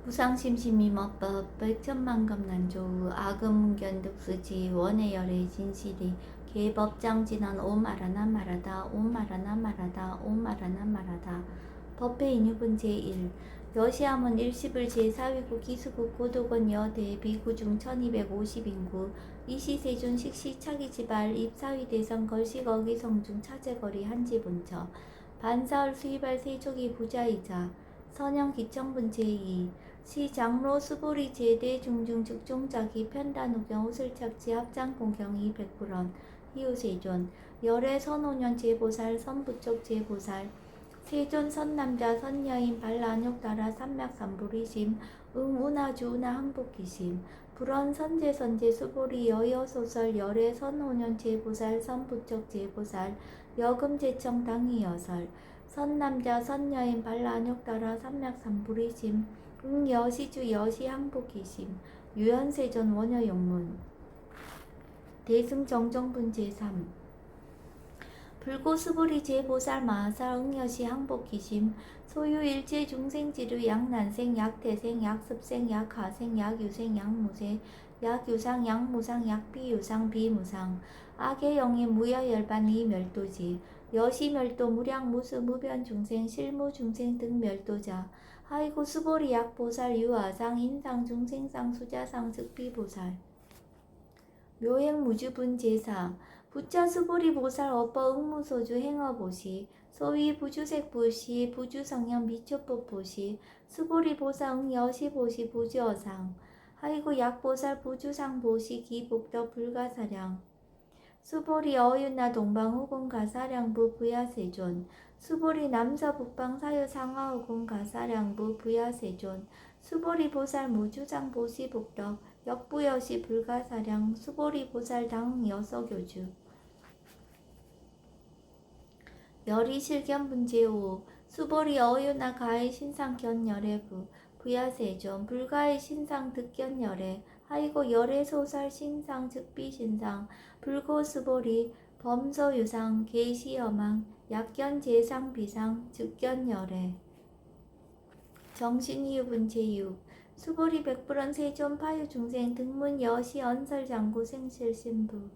무상심심이법법 백천만금난조우 아금견득수지 원해열의 진실이 개법장진한 오마라나 말하다 오마라나 말하다 오마라나 말하다 법회 인유분 제1 여시함은 일시불 제4위국 기수국 고도건 여대 비구중 1250인구 이시세존 식시 차기지발 입사위 대선 걸식 어기성중 차제거리 한지본처 반사월 수입할 세족이 부자이자 선영 기청분 제2 시장로 수보리 제대 중중 즉종자기 편단우경 호슬착지 합장공경이 100불원 희우세존 열애 선오년 제보살 선부쪽 제보살 세존 선남자 선여인 발란욕따라 삼맥삼부리심 응운하주운하 항복기심 불원 선제선제 수보리 여여소설 열애 선오년 제보살 선부쪽 제보살 여금제청 당이여설 선남자 선여인 발란욕따라 삼맥삼부리심 여시주 여시 항복기심 유연세전 원여용문 대승정정분 제3 불고수보리 제보살 마하살 응여시 항복기심 소유일체 중생지류 약난생 약태생 약습생 약하생 약유생 약무세 약유상 약무상 약비유상 비무상 악의 영의 무여열반 이멸도지 여시멸도 무량무수 무변중생 실무중생 등 멸도자 하이고 수보리 약보살 유아상 인상중생상 수자상 즉비보살 묘행무주분 제사 부자 수보리 보살 어뻐 응무소주 행어보시 소위 부주색보시 부주성령 미초법보시 수보리 보살 응여시보시 부주어상 하이고 약보살 부주상보시 기복덕 불가사량 수보리 어윤나 동방후공 가사량부 부야세존 수보리 남서북방 사유상하후공 가사량부 부야세존 수보리 보살 무주장 보시복덕 역부여시 불가사량 수보리 보살 당 여서교주 열이실견분 제5 수보리 어유나 가의 신상 견열애부 부야세존 불가의 신상 득견열애 하이고 열애 소살 신상 즉비신상 불고수보리 범서유상 계시여망 약견 제상 비상 즉견열애 정신이유분 제6 수보리 백불원 세존 파유중생 등문 여시 언설장구 생실신부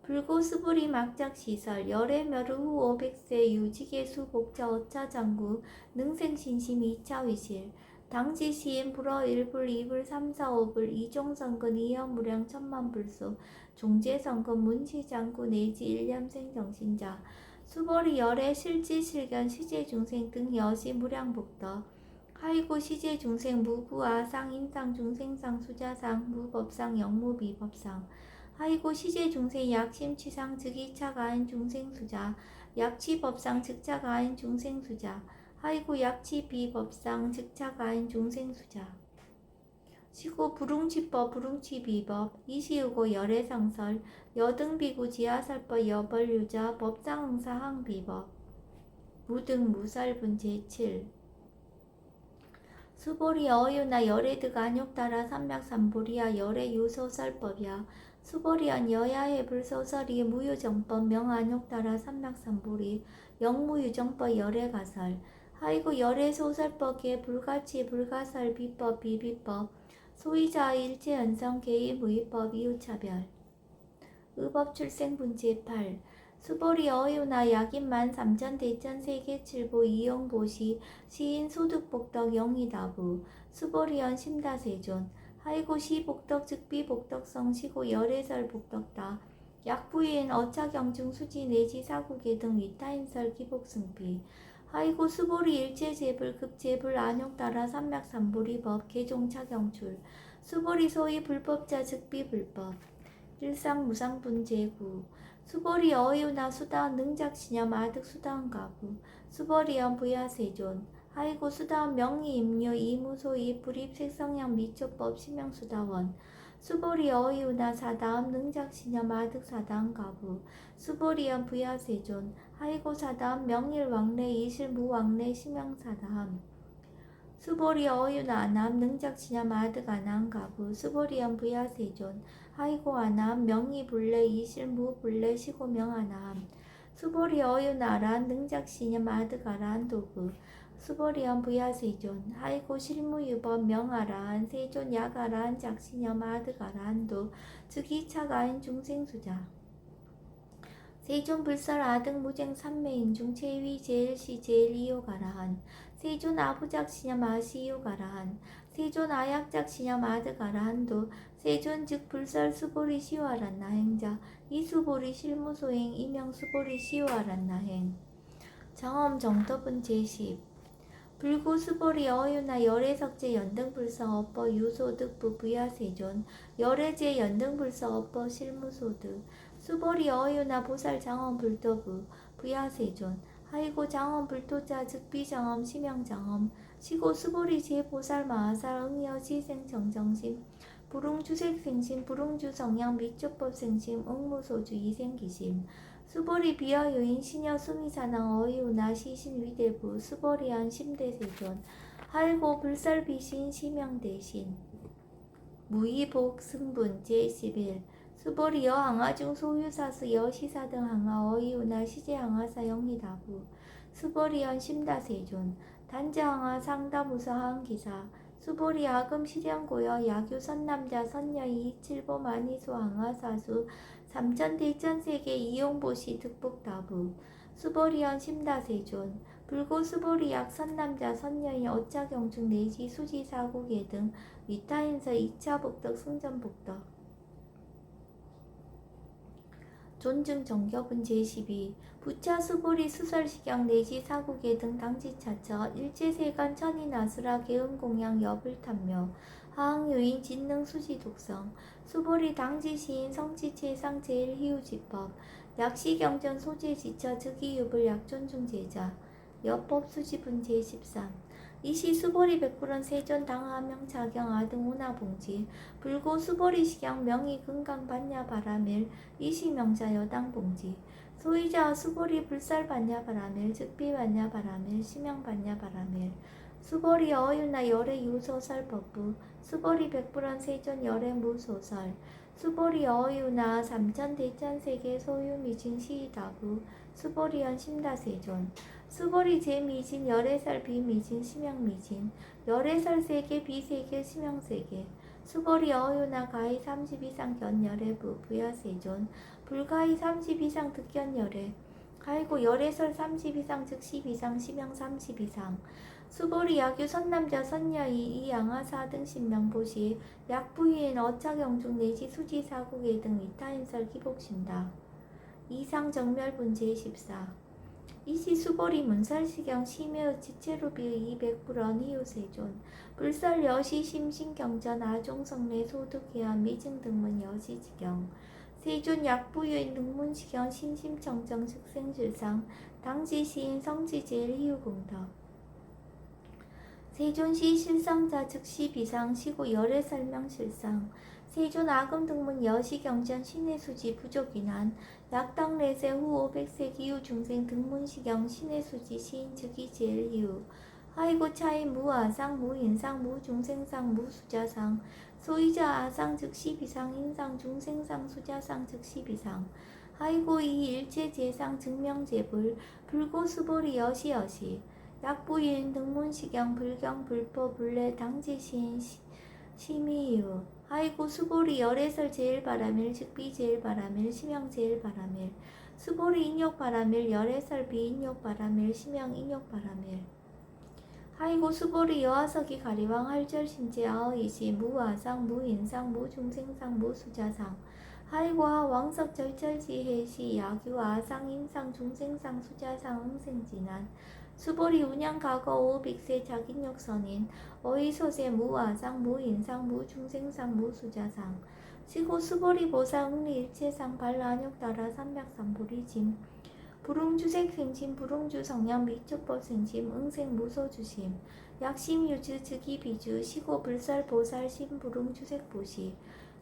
불고수보리 막작시설 열애멸우 후 500세 유지계수 복자 어차장구 능생신심 2차위실 당지시인 불어 1불 2불 3, 4, 5불 이종성근 이여무량 천만불수 종제성근 문시장구 내지 일념생정신자 수보리 열애 실지실견 시제중생 등 여시 무량복덕 하이고 시제중생 무구아상 인상중생상 수자상 무법상 영무비법상 하이고 시제중생 약심취상 즉이차가인 중생수자 약취법상 즉차가인 중생수자 하이고 약취비법상 즉차가인 중생수자 시고 불웅취법 불웅취비법 이시우고 열애상설 여등비구 지하설법 여벌유자 법상응사항비법 무등 무설분 제7 수보리 어유나 열애득 안욕따라 삼맥삼보리야 열애유소설법이야 수보리언 여야해 불소설이 무유정법 명안욕따라 삼맥삼보리 영무유정법 열애가설 하이고 열애소설법계 불가치 불가설 비법 비비법 소위자 일체연성 개의무위법 이유차별 의법출생분 제8 수보리 어유나 약인만 3천 대천 세계칠보 이용보시 시인 소득복덕 영이다부 수보리언 심다세존 하이고 시복덕 즉비복덕성 시고 열애설 복덕다 약부인 어차경중 수지 내지 사국계 등 위타인설 기복승비 하이고 수보리 일체제불 급제불 안욕따라 삼맥삼보리법 개종차경출 수보리 소위 불법자 즉비불법 일상무상분 제9 수보리 어유나 수다원 능작시념 아득수다원 가부 수보리언 부야세존 하이고 수다원 명의 임료 이무소이 불입색성량 미초법 심명수다원 수보리 어유나 사다음 능작시념 아득사다원 가부 수보리언 부야세존 하이고 사다음 명일왕래 이실무왕래 심명사다함 수보리 어유나 아남 능작시념 아득아남 가부 수보리언 부야세존 하이고 아남 명의불래 이실무불래 시고명아남 수보리 어유나 아란 능작시념 아득아란 도구 수보리언 부야세존 하이고 실무유법 명아라한 세존 야가라한 작신여 마드가라한도 즉 2차가인 중생수자 세존 불설 아등 무쟁 삼매인 중 최위 제일 시 제일 이요가라한 세존 아부작시냐 마시요가라한 세존 아약작시냐 마드가라한도 세존 즉 불설 수보리 시와란 나행자 이수보리 실무소행 이명 수보리 시와란 나행 정엄 정법은 제10 불구 수보리 어유나 열애석제 연등불서 업버 유소득부 부야세존 열애제 연등불서 업버 실무소득 수보리 어유나 보살 장엄 불도부 부야세존 하이고 장엄 불도자 즉비장엄 심양장엄 시고 수보리 제보살 마하살 응여 시생 정정심 불웅주색생심 불웅주 성향 미조법생심 응무소주 이생기심 수보리 비어요인 신여 수미사낭 어이우나 시신 위대부 수보리한 심대세존 할고 불살비신 심양대신 무이복 승분 제11 수보리 여항아중 소유사스 여시사 등 항아 어이우나 시제항아사 영리다부 수보리연 심다세존 단자항아 상다무사 항기사 수보리 아금 시령고여 야규 선남자 선녀이 이칠보 만이소 항아사수 삼천대천세계 이용보시 득복다부 수보리연 심다세존 불고 수보리약 선남자 선녀이 어차경중 내지 수지사국예 등 위타인서 2차 복덕 승전복덕 존증 정격은 제12 부차 수보리 수설식양 내지 사국예 등 당지차처 일제세간 천인아수라 개음공양 여불탐묘 하항요인 진능 수지독성 수보리 당지시인 성지체상 제일희우지법 약시경전 소재지처 즉이유불 약존중제자 여법 수지분 제13 이시 수보리 백불원 세존 당하명 자경 아등 운하봉지 불고 수보리 식양 명의 금강 반야 바라밀 이시 명자 여당 봉지 소이자 수보리 불살 반야 바라밀 즉비 반야 바라밀 심양 반야 바라밀 수보리 어유나 열애 유소설 법부 수보리 백불원 세존 열애 무소설 수보리 어유나 삼천대천세계 소유미진 시다부 수보리연 심다세존 수보리 제미진 열애살 비미진 심양미진 열애살 세계 비세계 심양세계 수보리 어유나 가히 30 이상 견열애부 부여세존 불가히 30 이상 득견열애 가이고 열애설 30 이상 즉 10 이상 심양 30 이상 수보리 야규 선남자 선녀이 이양아사 등 신명보시 약부위엔 어차경중 내지 수지사국예 등 위타인설 기복신다 이상 정멸분 제14 이시 수보리 문살시경 심해의 지체로비의 200불원 희우세존 불설 여시 심신경전 아종성내 소득해야 미증 등문 여시지경 세존 약부유인 등문시경 심심청정 즉생실상 당지시인 성지제일 희우공덕 세존시 실상자 즉시 비상 시고 열애 설명 실상 세존 아금 등문 여시경전 신의수지 부족인한 약당 내세 후 500세 기후 중생 등문시경 신의수지 시인 즉이 제일 희우 하이고 차이 무아상 무인상 무중생상 무수자상 소이자 아상 즉시 비상 인상 중생상 수자상 즉시 비상 하이고 이 일체 제상 증명제불 불고 수보리 여시 약부인 등문시경 불경 불포 불례 당지시인 심의유 하이고 수보리 열애설 제일바라밀 즉비 제일바라밀 심양 제일바라밀 수보리 인욕바라밀 열애설 비인욕바라밀 심양 인욕바라밀 하이고 수보리 여하석이 가리왕 할절신제 아어이시 무아상 무인상 무중생상 무수자상 하이고 하왕석 절절지해시 야규 아상 인상 중생상 수자상 응생진한 수보리 운양가거 오빅세 자긴욕선인 어이소세 무아상 무인상 무중생상 무수자상 시고 수보리 보사 응리일체상 발라안욕따라 삼맥삼보리짐 불웅주색생심 불웅주 성량 미축법생심 응생 무소주심 약심유주 즉이비주 시고 불살 보살 심불웅주색보시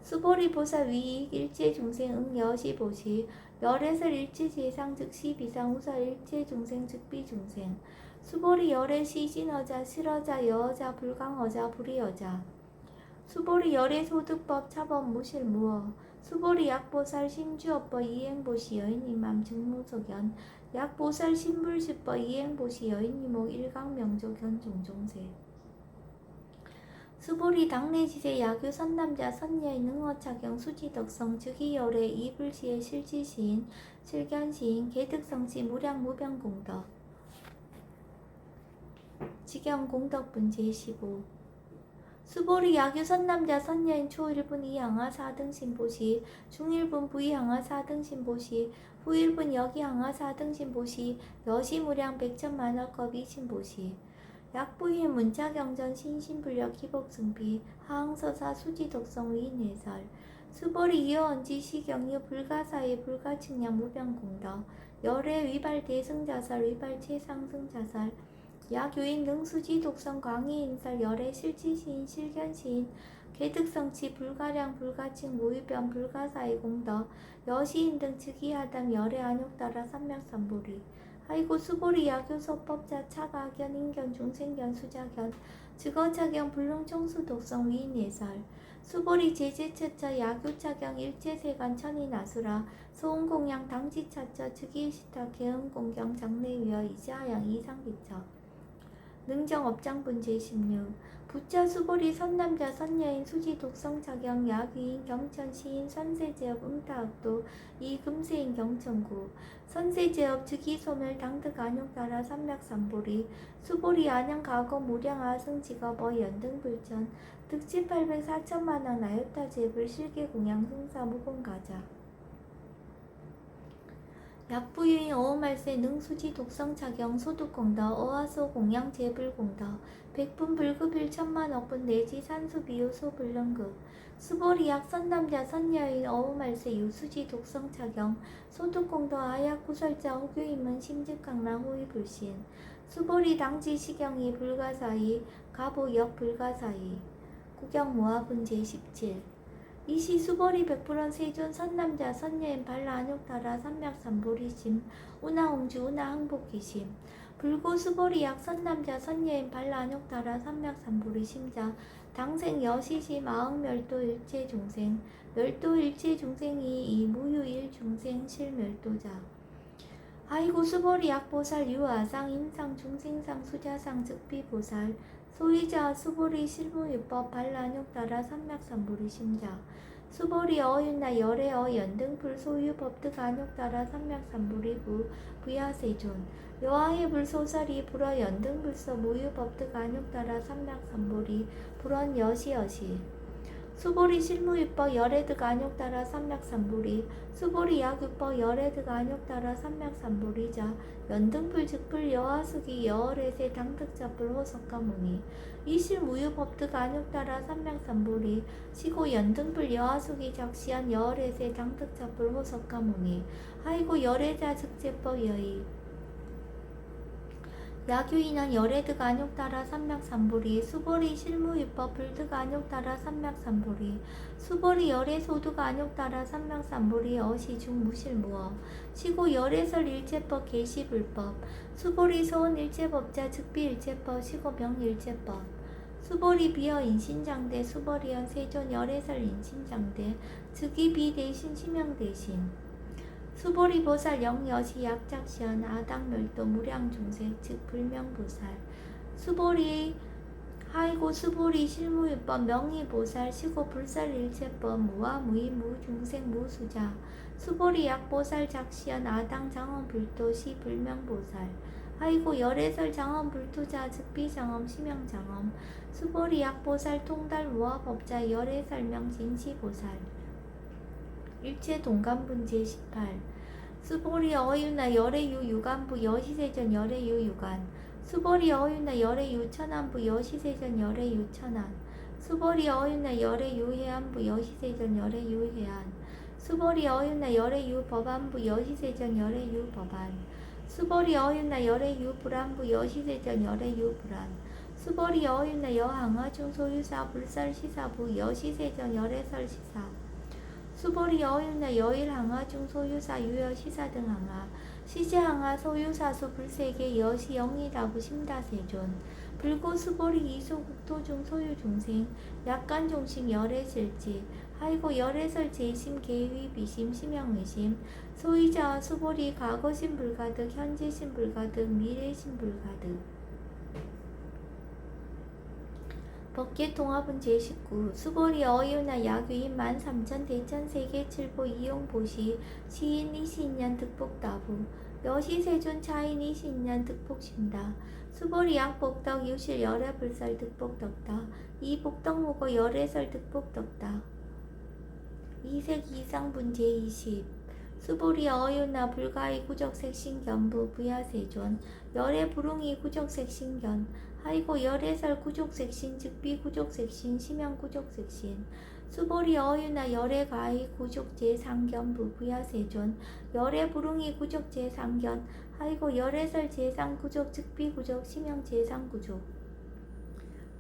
수보리 보사 위익 일체중생 응여시보시 열애설 일체제상 즉시 비상 우사 일체중생 즉비중생 수보리 열애 시진어자 실어자 여어자 불강어자 불이어자 수보리 열애 소득법 차법 무실무어 수보리 약보살 심주업법 이행보시 여인임맘 증무소견 약보살 신불시법 이행보시 여인이목 일강명조 견종종세 수보리 당내지세 야교 선남자 선녀의 능어착용 수지덕성 즉이열의 이불시의 실지시인 실견시인 개득성시 무량무변공덕 직영공덕분 제15 수보리 야교 선남자 선녀인 초1분 이항하 4등 신보시 중1분 부이항하 4등 신보시 후1분 여기항하 4등 신보시 여시무량 백천만월겁이 신보시 약부의 문자경전 신신불력 기복승비 하항서사 수지독성 위인해설 수보리 이어언지 시경유 불가사의 불가측량 무병공덕 열애 위발 대승자설 위발 최상승자설 야교인 능수지 독성 광희인설 열애 실지시인 실견시인 개득성치 불가량 불가칭 모유변 불가사의 공덕 여시인 등 즉위하담 열애 안욕따라 삼맥삼보리 아이고 수보리 야교서법자 차가견 인견 중생견 수자견 즉어차경 불능총수 독성 위인예설 수보리 제제처처 야교차경 일제세간 천인아수라 소음공양 당지차처 즉위시타 개음공경 장래위어 이자양 이상기처 능정업장분 제16 부처 수보리 선남자 선녀인 수지 독성차경 야귀인 경천시인 선세제업 응타학도 이금세인 경천구 선세제업 즉위소멸 당득 안욕따라 삼맥삼보리 수보리 안양가거 무량아승직업 연등불천 득지 800 4천만원 나요타 제불 실계공양 승사 무공가자 약부유인 어음할세 능수지 독성차경 소득공덕 어화소 공양 제불공덕 백분 불급일 천만억분 내지 산수비유 소불능급 수보리약 선남자 선녀인 어음할세 유수지 독성차경 소득공덕 아약 구설자 호교인문 심직강랑 호위불신 수보리 당지 시경이 불가사이 가보역 불가사이 구경모아분 제17 이시 수보리 백불원 세존 선남자 선녀인 발라 안욕타라 삼맥삼보리심 운하홍주 운하항복기심 불고 수보리 약 선남자 선녀인 발라 안욕타라 삼맥삼보리심자 당생 여시시 마흥멸도 일체중생 멸도 일체중생이 이 무유일중생 실멸도자 아이고 수보리 약보살 유아상 임상 중생상 수자상 즉비보살 소위자 수보리 실무유법 발란욕따라 삼맥삼보리 심자 수보리 어윤나 열애어 연등불 소유법득 안욕따라 삼맥삼보리 부야세존 여하의 불소설이 불어 연등불서 무유법득 안욕따라 삼맥삼보리 불원 여시여시 수보리 실무유법 열애득 안욕따라 삼맥삼보리 수보리 약유법 열애득 안욕따라 삼맥삼보리자 연등불 즉불 여하수기 여월에세 당득자불 호석가무니 이실무유법득 안욕따라 삼맥삼보리 시고 연등불 여하수기 작시한 여월에세 당득자불 호석가무니 하이고 열애자 즉제법 여의 야교인한 열애득 안욕따라 삼맥삼보리 수보리 실무유법 불득 안욕따라 삼맥삼보리 수보리 열애소득 안욕따라 삼맥삼보리 어시중 무실무어 시고 열애설 일체법 계시불법 수보리 소원 일체법자 즉비일체법 시고 명일체법 수보리 비어 인신장대 수보리연 세존 열애설 인신장대 즉이 비대신 시명대신 수보리 보살 영여시 약작시연 아당멸도 무량중생 즉 불명보살 수보리 하이고 수보리 실무유법 명의보살 시고 불살일체법 무아무이 무중생 무수자 수보리 약보살 작시연 아당 장엄불도 시 불명보살 하이고 열애설 장엄불투자 즉비장엄 심영장엄 수보리 약보살 통달 무아법자 열애설명 진시보살 일체 동간분 제18 수보리 어유나 열애유 유간부 여시세전 열애유 유간 수보리 어유나 열애유 천안부 여시세전 열애유 천안 수보리 어유나 열애유 해안부 여시세전 열애유 해안 수보리 어유나 열애유 법안부 여시세전 열애유 법안 수보리 어유나 열애유 불안부 여시세전 열애유 불안 수보리 어유나 여항아 중소유사 불설시사부 여시세전 열애설 시사 수보리 어윤나 여일항아 중소유사 유여시사 등 항아 시제항아 소유사수 불세계 여시 영리다부 심다세존 불고 수보리 이소국토 중소유중생 약간종식 열애실지 하이고 열애설 재심 계위 비심 심양의심 소유자와 수벌이 과거심 불가득 현재심 불가득 미래심 불가득 법계 통합은 제19 수벌이 어유나 야규인 13,000 대천 세계 칠보 이용보시 시인 이신년 득복다부 여시 세존 차인 이신년 득복심다 수벌이 약복덕 유실 열애불설 득복덕다 이복덕무고 열애설 득복덕다 이색 이상분 제20 수보리 어유나 불가이 구적색 신견부 부야세존 열애 불웅이 구적색 신견 하이고 열애설 구족색 신 즉비 구족색 신 심양 구족색 신 수보리 어유나 열애 가이 구족제 상견부 부야세존 열애 불웅이 구족제 상견 하이고 열애설 제상 구족 즉비 구족 심양 제상 구족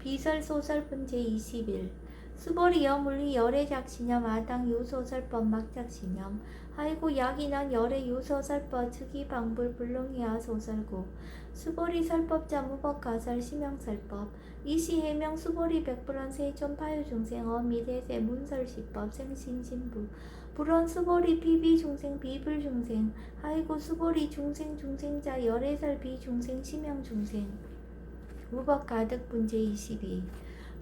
비설 소설분 제21 수벌이 여물리 열애 작신념 아당 요소설법 막작신념 하이고 약이난 열애 요소설법 즉이 방불 불능이야 소설고 수벌이 설법자 무법가설 심형설법 이시 해명 수벌이 백불원 세존 파유중생 어미대세 문설시법 생신신부 불원 수벌이 비비중생 비불중생 하이고 수벌이 중생자 열애설 비중생 심형중생 무법가득 분제 22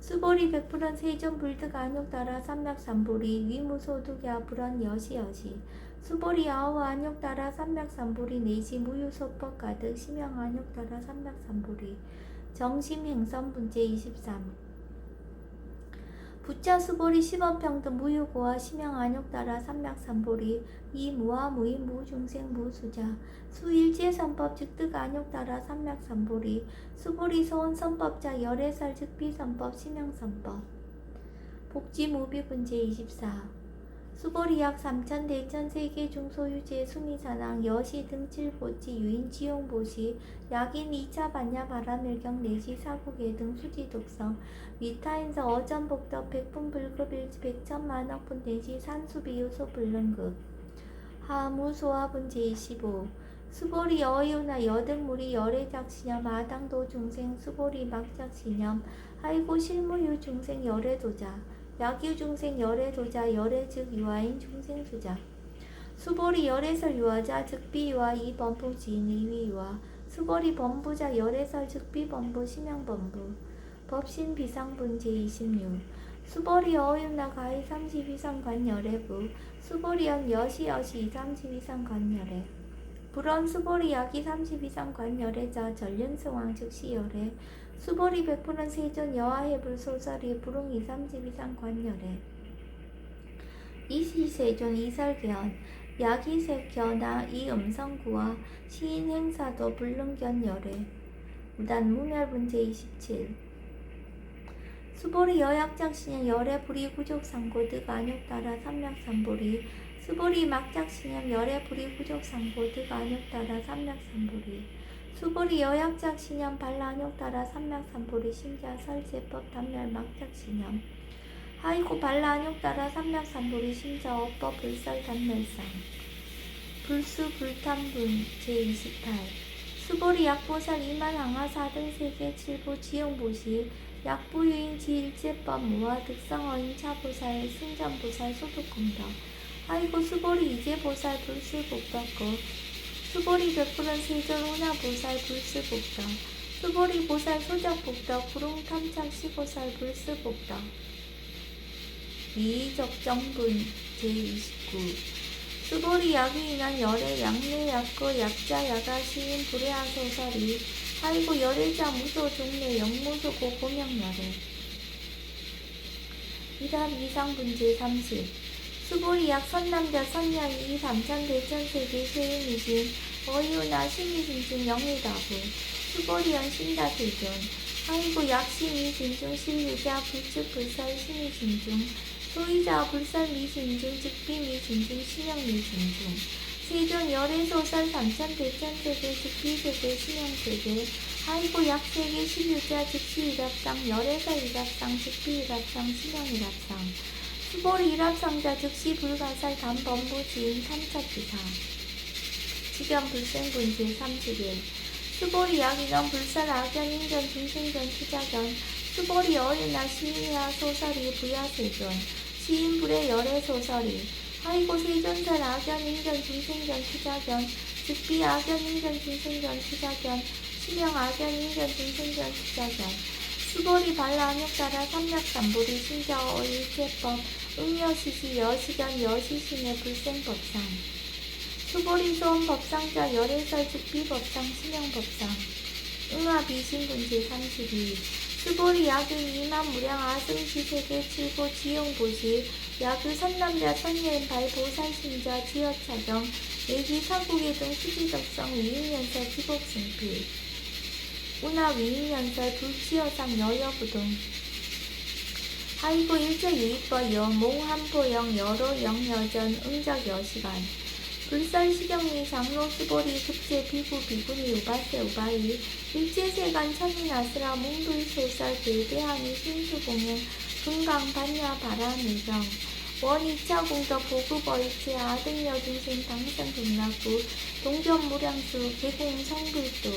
수보리 백불원 세존 불득 안욕 따라 삼맥삼보리 위무소득야 불원 여시여시 수보리 아우 안욕 따라 삼맥삼보리 내시 무유소법 가득 심양 안욕 따라 삼맥삼보리 정심행선 분제 23 부자 수보리 시범평등 무유고와 심양 안욕 따라 삼맥삼보리 이무와 무인 무중생 무수자 수일제선법 즉득 안욕 따라 삼맥삼보리 수보리 소원선법자 열애설 즉비선법 심양선법 복지무비분제 24 수보리 약 3천 대천 세계 중소유재 순위산항 여시 등칠보지 유인 지용보시 약인 2차 반야 바람일경 내시 사국의 등 수지독성 위타인서 어전복덕 백분불급 일지 백천만억분 내시 산수비유소 불능급 하무소화분 제25 수보리 어유나 여등무리 열애작신념 아당도 중생 수보리 막작신념 하이고 실무유 중생 열애도자 약유 중생 열애도자 열애 즉 유아인 중생수자 수보리 열애설 유아자 즉 비유아 이범부 지인 이위유아 수보리 범부자 열애설 즉 비범부 심양범부 법신 비상분 제26 수보리 어유나 가히 32상 관열애부 수보리연 여시 32상 관열애 불원 수보리 약이 32상 관열애자 전륜승왕 즉시 열애 수보리 백불은 세존 여하해불 소설이 불웅이 32상 관열애 이시세존 이설견 야기색견아 이음성구와 시인행사도 불능견 열애 무단 무멸분 제27 수보리 여약작신년 열애 불이 구족상고득 안욕 따라 삼맥삼보리 수보리 막작신년 열애 불이 구족상고득 안욕 따라 삼맥삼보리 수보리 여약작신년 발라안욕 따라 삼맥삼보리 심자 설제법 단멸 막작신년 하이고 발라안욕 따라 삼맥삼보리 심자 어법 불설 단멸상 불수 불탐분 제28 수보리 약보살 이만항하 4등 세계 7보 지용보시 약부유인 지일제법 무화 득성어인 차보살 승전보살 소득공덕 하이고 수보리 이제보살 불수복덕고 수보리 백불은 세존 운하보살 불수복덕 수보리 보살 소적복덕 구룡탐착 시보살 불수복덕 미적정분 제29 수보리 약이 인한 열애 약내 약거 약자 야가 시인 불애하소설이 하이고 열애자 무소 종래 영무소고 고명열애 이답 이상분제 30 수보리 약 선남자 선녀이 3천 대천세계 쇠인이신 어이우나 신이신중 영의다부 수보리연 신다세존 하이고 약신이 진중 실유자 불측불설 신이신중 소유자 불설미신중 즉비미신중 신영미신중 세존 열애소설 3천 대천세계 즉비세계 신영세계 하이고 약세계 실유자 즉시일합상 열애설 일합상 즉비일합상 신영일합상 수보리 일합상자 즉시 불가살 단범부 지인 탐착기상 지견 불생분제 31 수보리 약이견 불살 악견 인견 중생견 투자견 수보리 어유나 시인야 소설이 부야세존 시인 불의 열애 소설이 하이고 세존설 악연 인견 중생견 투자견 즉비 악연 인견 중생견 투자견 시명 악연 인견 중생견 투자견 수보리 발라 안욕따라 삼략삼보리 신자어 일체법 응여시시 여시견 여시신의 불생법상 수보리 소음 법상자 열애설 즉비 법상 시명 법상 응아비신분 제32 수보리 야그 이만 무량 아승시 세계 칠고 지용보시 야그 선남자 선예인 발보살신자 지어차경 예기 사국의 등 수지덕성 위인연설 기복승필 운하 위인연설 불치여상 여여부동 하이고 일제 유입버여 몽한포영 여로 영여전 응적 여시간 불설시경리 장로 수보리 급제 비구 비구니 우바세 우바이 일제세간 천인아스라 몽불소설 길대하니 신수공연 금강 반야 바라밀경 원 2차 공덕 보급어이체 아등여 중생 당선 등락구 동전 무량수 개공 성불도